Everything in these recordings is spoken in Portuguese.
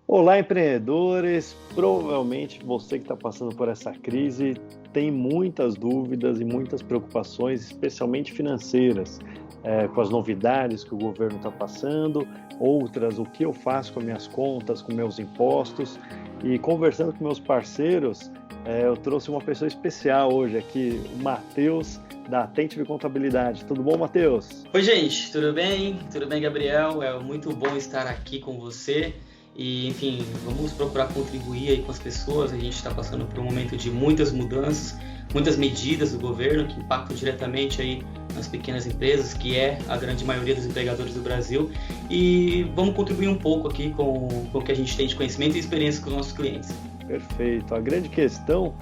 Olá, empreendedores! Provavelmente você que está passando por essa crise tem muitas dúvidas e muitas preocupações, especialmente financeiras, com as novidades que o governo está passando, outras, o que eu faço com minhas contas, com meus impostos. E conversando com meus parceiros, eu trouxe uma pessoa especial hoje aqui, o Matheus, da Attentive Contabilidade. Tudo bom, Matheus? Oi, gente, tudo bem? Tudo bem, Gabriel? É muito bom estar aqui com você. E, enfim, vamos procurar contribuir aí com as pessoas. A gente está passando por um momento de muitas mudanças, muitas medidas do governo que impactam diretamente aí nas pequenas empresas, que é a grande maioria dos empregadores do Brasil. E vamos contribuir um pouco aqui com o que a gente tem de conhecimento e experiência com os nossos clientes. Perfeito. A grande questão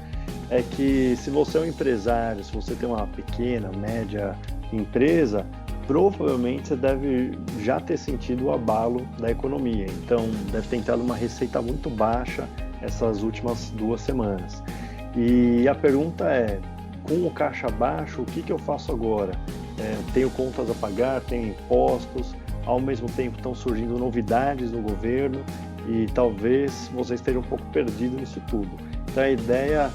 é que se você é um empresário, se você tem uma pequena, média empresa, provavelmente você deve já ter sentido o abalo da economia. Então, deve ter entrado uma receita muito baixa essas últimas 2 semanas. E a pergunta é, com o caixa baixo, o que eu faço agora? Tenho contas a pagar, tenho impostos, ao mesmo tempo estão surgindo novidades no governo e talvez você esteja um pouco perdido nisso tudo. Então, a ideia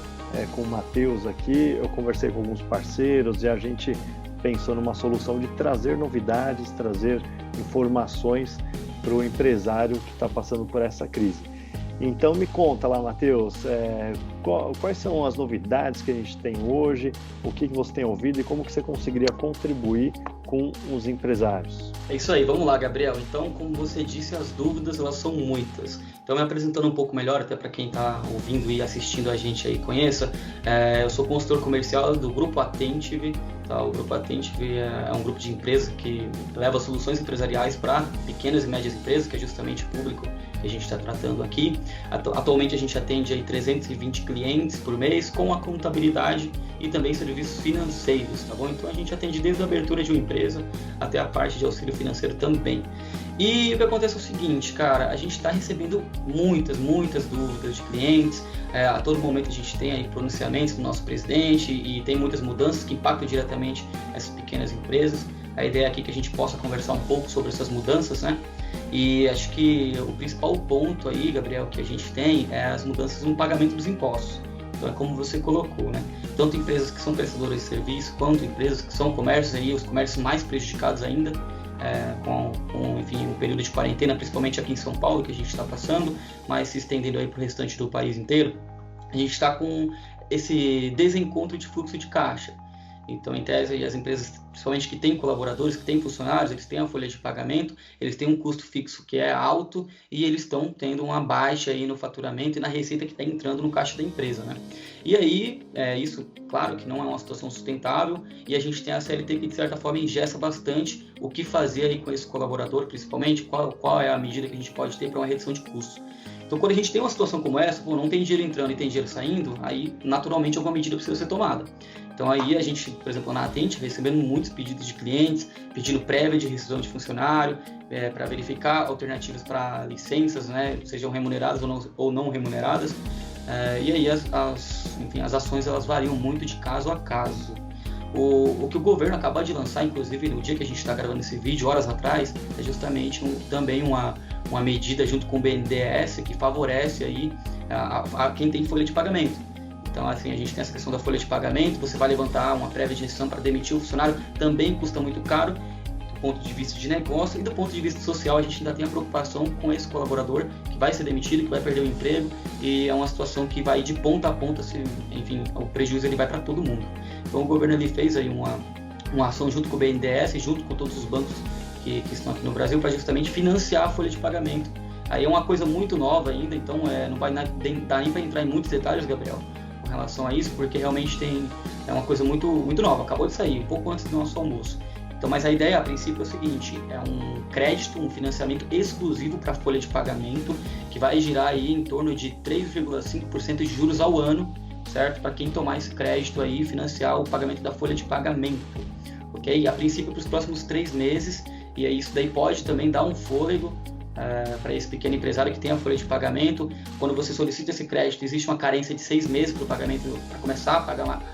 com o Matheus aqui, eu conversei com alguns parceiros e a gente pensou numa solução de trazer novidades, trazer informações para o empresário que está passando por essa crise. Então me conta lá, Matheus, quais são as novidades que a gente tem hoje, o que você tem ouvido e como que você conseguiria contribuir com os empresários? É isso aí, vamos lá, Gabriel. Então, como você disse, as dúvidas elas são muitas. Então, me apresentando um pouco melhor, até para quem está ouvindo e assistindo a gente aí conheça, eu sou consultor comercial do Grupo Attentive. Tá? O Grupo Attentive é um grupo de empresas que leva soluções empresariais para pequenas e médias empresas, que é justamente o público que a gente está tratando aqui. Atualmente a gente atende aí 320 clientes por mês com a contabilidade e também serviços financeiros, tá bom? Então a gente atende desde a abertura de uma empresa até a parte de auxílio financeiro também. E o que acontece é o seguinte, cara, a gente está recebendo muitas dúvidas de clientes. A todo momento a gente tem aí pronunciamentos do nosso presidente e tem muitas mudanças que impactam diretamente essas pequenas empresas. A ideia aqui é que a gente possa conversar um pouco sobre essas mudanças, né? E acho que o principal ponto aí, Gabriel, que a gente tem é as mudanças no pagamento dos impostos. Então é como você colocou, né? Tanto empresas que são prestadoras de serviço, quanto empresas que são comércios aí, os comércios mais prejudicados ainda, enfim, o período de quarentena, principalmente aqui em São Paulo, que a gente está passando, mas se estendendo aí para o restante do país inteiro, a gente está com esse desencontro de fluxo de caixa. Então, em tese, as empresas, principalmente que têm colaboradores, que têm funcionários, eles têm a folha de pagamento, eles têm um custo fixo que é alto e eles estão tendo uma baixa aí no faturamento e na receita que está entrando no caixa da empresa, né? E aí, isso, claro, que não é uma situação sustentável e a gente tem a CLT que, de certa forma, engessa bastante o que fazer aí com esse colaborador, principalmente, qual é a medida que a gente pode ter para uma redução de custos. Então, quando a gente tem uma situação como essa, não tem dinheiro entrando e tem dinheiro saindo, aí, naturalmente, alguma medida precisa ser tomada. Então, aí a gente, por exemplo, na Attentive, recebendo muitos pedidos de clientes, pedindo prévia de rescisão de funcionário, para verificar alternativas para licenças, né, sejam remuneradas ou não remuneradas. E aí, as ações, elas variam muito de caso a caso. O que o governo acabou de lançar, inclusive, no dia que a gente está gravando esse vídeo, horas atrás, é justamente também uma medida junto com o BNDES que favorece aí a quem tem folha de pagamento. Então, assim, a gente tem essa questão da folha de pagamento, você vai levantar uma prévia de rescisão para demitir o funcionário, também custa muito caro do ponto de vista de negócio, e do ponto de vista social a gente ainda tem a preocupação com esse colaborador que vai ser demitido, que vai perder o emprego, e é uma situação que vai de ponta a ponta, enfim, o prejuízo ele vai para todo mundo. Então o governo ele fez aí uma ação junto com o BNDES, junto com todos os bancos que estão aqui no Brasil, para justamente financiar a folha de pagamento. Aí é uma coisa muito nova ainda, então não vai dar nem para entrar em muitos detalhes, Gabriel, com relação a isso, porque realmente é uma coisa muito nova, acabou de sair, um pouco antes do nosso almoço. Então, mas a ideia, a princípio, é o seguinte, é um crédito, um financiamento exclusivo para a folha de pagamento, que vai girar aí em torno de 3,5% de juros ao ano, certo? Para quem tomar esse crédito aí e financiar o pagamento da folha de pagamento, ok? A princípio, para os próximos 3 meses, e aí isso daí pode também dar um fôlego para esse pequeno empresário que tem a folha de pagamento. Quando você solicita esse crédito, existe uma carência de 6 meses para o pagamento, para começar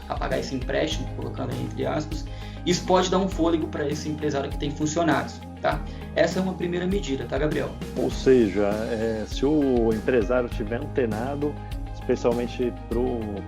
a pagar esse empréstimo, colocando aí entre aspas. Isso pode dar um fôlego para esse empresário que tem funcionários. tá? Essa é uma primeira medida, tá, Gabriel? Ou seja, se o empresário estiver antenado, especialmente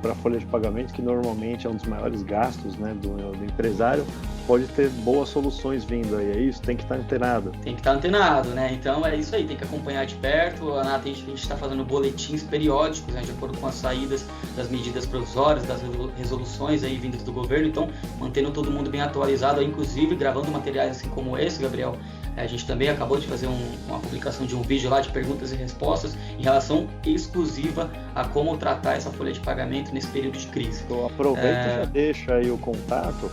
para a folha de pagamento, que normalmente é um dos maiores gastos, né, do empresário, pode ter boas soluções vindo aí, é isso? Tem que estar antenado. Tem que estar antenado, né? Então é isso aí, tem que acompanhar de perto. A gente está fazendo boletins periódicos, né, de acordo com as saídas das medidas provisórias, das resoluções aí vindas do governo, então mantendo todo mundo bem atualizado, inclusive gravando materiais assim como esse, Gabriel. A gente também acabou de fazer uma publicação de um vídeo lá de perguntas e respostas em relação exclusiva a como tratar essa folha de pagamento nesse período de crise. Então aproveita e já deixa aí o contato.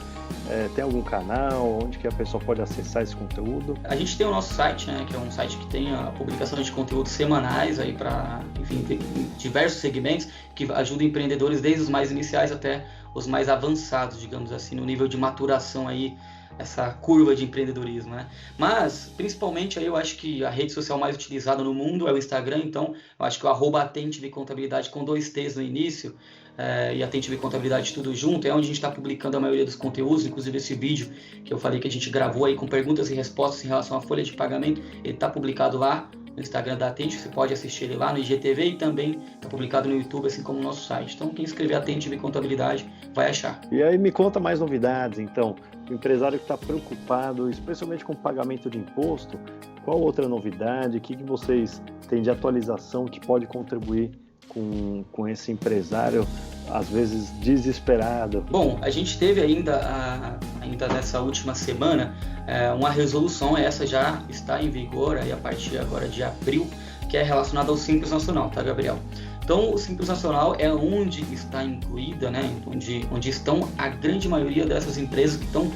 Tem algum canal onde que a pessoa pode acessar esse conteúdo? A gente tem o nosso site, né, que é um site que tem a publicação de conteúdos semanais aí para, enfim, ter diversos segmentos que ajudam empreendedores desde os mais iniciais até os mais avançados, digamos assim, no nível de maturação aí, essa curva de empreendedorismo, né? Mas, principalmente, aí eu acho que a rede social mais utilizada no mundo é o Instagram, então eu acho que o @AtentiveContabilidade com 2 T's no início, e Atentivi Contabilidade tudo junto, é onde a gente está publicando a maioria dos conteúdos, inclusive esse vídeo que eu falei que a gente gravou aí com perguntas e respostas em relação à folha de pagamento, ele está publicado lá no Instagram da Atentivi, você pode assistir ele lá no IGTV e também está publicado no YouTube, assim como no nosso site. Então, quem escrever Atentivi Contabilidade vai achar. E aí me conta mais novidades, então, o empresário que está preocupado, especialmente com o pagamento de imposto, qual outra novidade, o que vocês têm de atualização que pode contribuir com esse empresário, às vezes desesperado? Bom, a gente teve ainda nessa última semana uma resolução, essa já está em vigor aí a partir agora de abril, que é relacionada ao Simples Nacional, tá, Gabriel? Então, o Simples Nacional é onde está incluída, né, onde estão a grande maioria dessas empresas que estão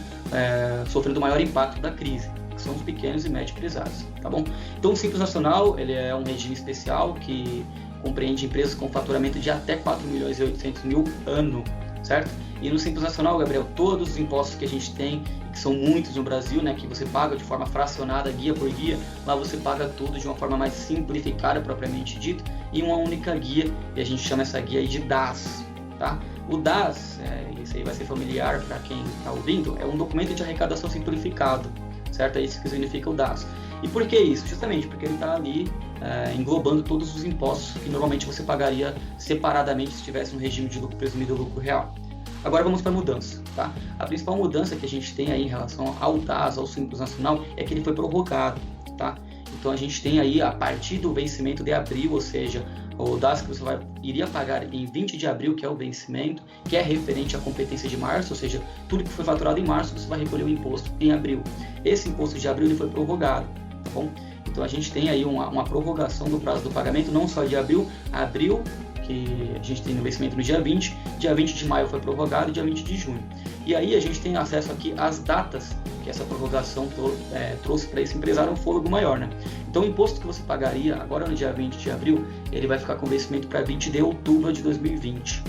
sofrendo o maior impacto da crise, que são os pequenos e médios empresários, tá bom? Então, o Simples Nacional, ele é um regime especial que compreende empresas com faturamento de até 4.800.000 ano, certo? E no Simples Nacional, Gabriel, todos os impostos que a gente tem, que são muitos no Brasil, né, que você paga de forma fracionada, guia por guia, lá você paga tudo de uma forma mais simplificada, propriamente dito, em uma única guia, e a gente chama essa guia aí de DAS, tá? O DAS, isso aí vai ser familiar para quem está ouvindo, é um documento de arrecadação simplificado, certo? É isso que significa o DAS. E por que isso? Justamente porque ele está ali englobando todos os impostos que normalmente você pagaria separadamente se estivesse no regime de lucro presumido ou lucro real. Agora vamos para a mudança, tá? A principal mudança que a gente tem aí em relação ao DAS, ao Simples Nacional, é que ele foi prorrogado, tá? Então a gente tem aí, a partir do vencimento de abril, ou seja, o DAS que você iria pagar em 20 de abril, que é o vencimento, que é referente à competência de março, ou seja, tudo que foi faturado em março, você vai recolher o imposto em abril. Esse imposto de abril ele foi prorrogado, tá bom? Então a gente tem aí uma prorrogação do prazo do pagamento, não só de abril, que a gente tem no vencimento no dia 20 de maio foi prorrogado e dia 20 de junho. E aí a gente tem acesso aqui às datas que essa prorrogação trouxe para esse empresário um fôlego maior, né? Então o imposto que você pagaria agora no dia 20 de abril, ele vai ficar com vencimento para 20 de outubro de 2020.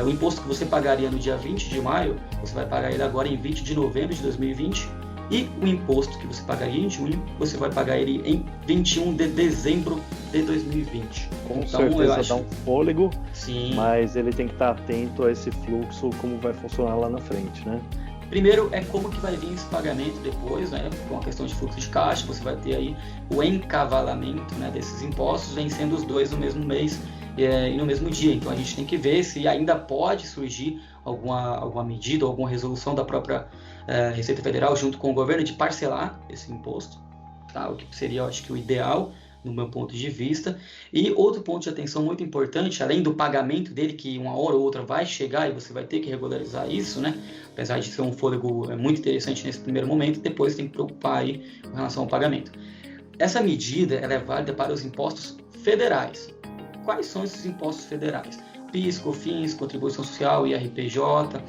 O imposto que você pagaria no dia 20 de maio, você vai pagar ele agora em 20 de novembro de 2020. E o imposto que você pagaria em junho, você vai pagar ele em 21 de dezembro de 2020. Com então, certeza dá um fôlego, sim, mas ele tem que estar atento a esse fluxo, como vai funcionar lá na frente, né? Primeiro é como que vai vir esse pagamento depois, né? Com a questão de fluxo de caixa, você vai ter aí o encavalamento, né, desses impostos, vencendo os dois no mesmo mês e no mesmo dia. Então a gente tem que ver se ainda pode surgir alguma medida ou alguma resolução da própria Receita Federal junto com o governo de parcelar esse imposto, tá? O que seria, eu acho que o ideal, no meu ponto de vista. E outro ponto de atenção muito importante, além do pagamento dele, que uma hora ou outra vai chegar e você vai ter que regularizar isso, né? Apesar de ser um fôlego muito interessante nesse primeiro momento, depois tem que preocupar aí com relação ao pagamento. Essa medida ela é válida para os impostos federais. Quais são esses impostos federais? PIS, COFINS, Contribuição Social, IRPJ.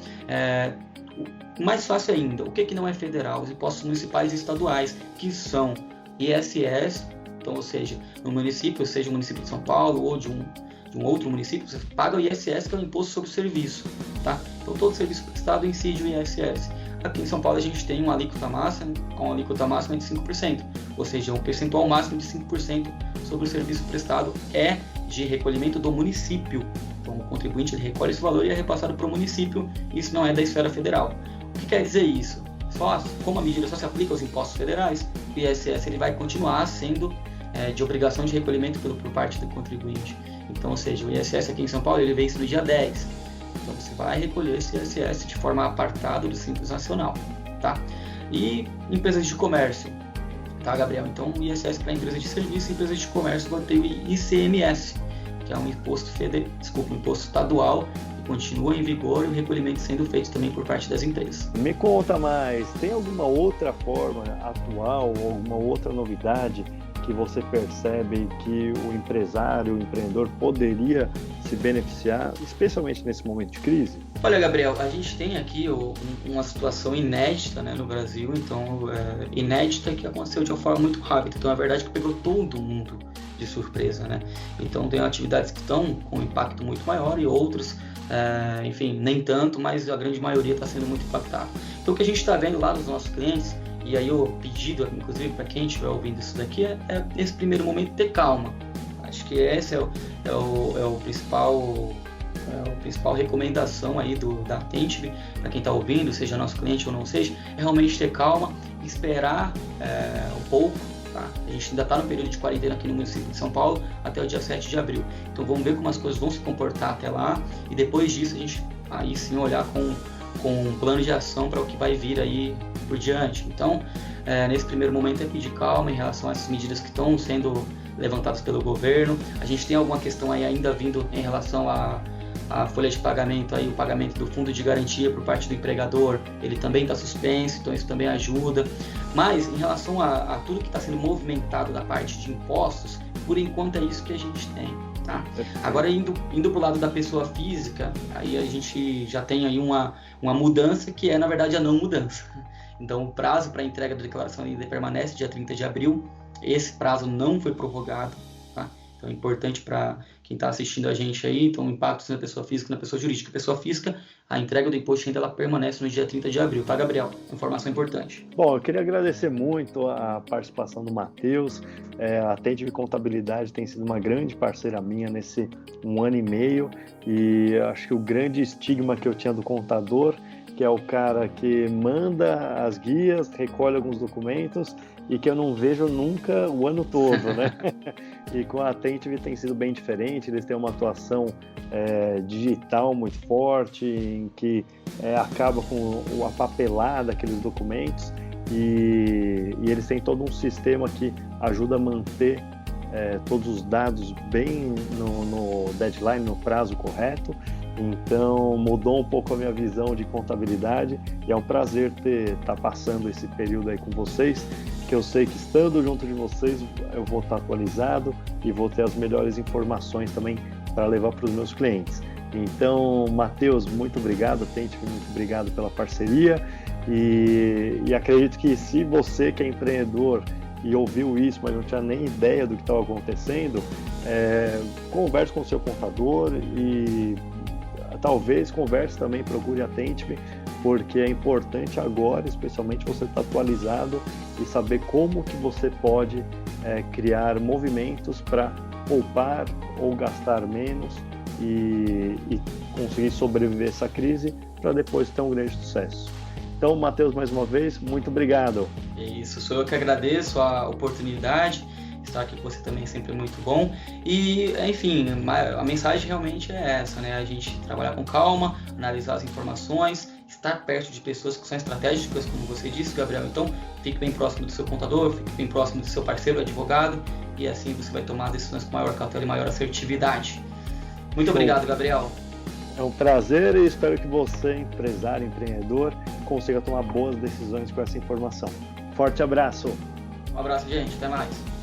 Mais fácil ainda, o que não é federal? Os impostos municipais e estaduais, que são ISS, então, ou seja, no município, seja o município de São Paulo ou de um outro município, você paga o ISS, que é o Imposto sobre o Serviço, tá? Então, todo serviço prestado incide o ISS. Aqui em São Paulo a gente tem uma alíquota máxima, com a alíquota máxima de 5%, ou seja, um percentual máximo de 5% sobre o serviço prestado é de recolhimento do município. Então, o contribuinte ele recolhe esse valor e é repassado para o município, isso não é da esfera federal. O que quer dizer isso? Como a medida só se aplica aos impostos federais, o ISS ele vai continuar sendo de obrigação de recolhimento por parte do contribuinte. Então, ou seja, o ISS aqui em São Paulo ele vence no dia 10. Então você vai recolher esse ISS de forma apartada do Simples Nacional, tá? E empresas de comércio, tá, Gabriel? Então o ISS para empresas de serviço e empresas de comércio vai ter o ICMS, que é um imposto estadual, que continua em vigor e o recolhimento sendo feito também por parte das empresas. Me conta mais, tem alguma outra forma atual, alguma outra novidade que você percebe que o empresário, o empreendedor poderia se beneficiar, especialmente nesse momento de crise? Olha, Gabriel, a gente tem aqui uma situação inédita, né, no Brasil, então inédita que aconteceu de uma forma muito rápida, então é verdade que pegou todo mundo de surpresa, né? Então tem atividades que estão com um impacto muito maior e outras, enfim, nem tanto, mas a grande maioria está sendo muito impactada. Então o que a gente está vendo lá dos nossos clientes, e aí o pedido, inclusive, para quem estiver ouvindo isso daqui, é nesse primeiro momento ter calma. Acho que essa é o principal recomendação aí da Attentive, para quem está ouvindo, seja nosso cliente ou não seja, é realmente ter calma, esperar um pouco. Tá? A gente ainda está no período de quarentena aqui no município de São Paulo até o dia 7 de abril. Então vamos ver como as coisas vão se comportar até lá e depois disso a gente aí sim olhar com um plano de ação para o que vai vir aí por diante. Então, nesse primeiro momento é pedir calma em relação a essas medidas que estão sendo levantadas pelo governo. A gente tem alguma questão aí ainda vindo em relação à folha de pagamento, aí, o pagamento do fundo de garantia por parte do empregador, ele também está suspenso, então isso também ajuda. Mas em relação a tudo que está sendo movimentado da parte de impostos, por enquanto é isso que a gente tem. Tá? Agora, indo para o lado da pessoa física, aí a gente já tem aí uma mudança que é, na verdade, a não mudança. Então, o prazo para a entrega da declaração ainda permanece dia 30 de abril. Esse prazo não foi prorrogado. Tá? Então, é importante para quem está assistindo a gente aí. Então, impactos na pessoa física e na pessoa jurídica. Pessoa física, a entrega do imposto ainda ela permanece no dia 30 de abril. Tá, Gabriel? Informação importante. Bom, eu queria agradecer muito a participação do Matheus. A Attentive Contabilidade tem sido uma grande parceira minha nesse 1 ano e meio. E acho que o grande estigma que eu tinha do contador, que é o cara que manda as guias, recolhe alguns documentos e que eu não vejo nunca o ano todo, né? E com a Attentive tem sido bem diferente, eles têm uma atuação digital muito forte, em que acaba com a papelada daqueles documentos e eles têm todo um sistema que ajuda a manter todos os dados bem no deadline, no prazo correto. Então mudou um pouco a minha visão de contabilidade e é um prazer estar passando esse período aí com vocês, que eu sei que estando junto de vocês eu vou estar atualizado e vou ter as melhores informações também para levar para os meus clientes. Então, Matheus, muito obrigado, Attentive, muito obrigado pela parceria e acredito que se você que é empreendedor e ouviu isso, mas não tinha nem ideia do que estava acontecendo, converse com o seu contador e talvez converse também, procure a Attentive, porque é importante agora, especialmente, você estar atualizado e saber como que você pode criar movimentos para poupar ou gastar menos e conseguir sobreviver essa crise para depois ter um grande sucesso. Então, Matheus, mais uma vez, muito obrigado. É isso, sou eu que agradeço a oportunidade. Estar aqui com você também é sempre muito bom. E, enfim, a mensagem realmente é essa, né? A gente trabalhar com calma, analisar as informações, estar perto de pessoas que são estratégicas, como você disse, Gabriel. Então, fique bem próximo do seu contador, fique bem próximo do seu parceiro, advogado, e assim você vai tomar decisões com maior cautela e maior assertividade. Muito obrigado, Gabriel. É um prazer e espero que você, empresário, empreendedor, consiga tomar boas decisões com essa informação. Forte abraço. Um abraço, gente. Até mais.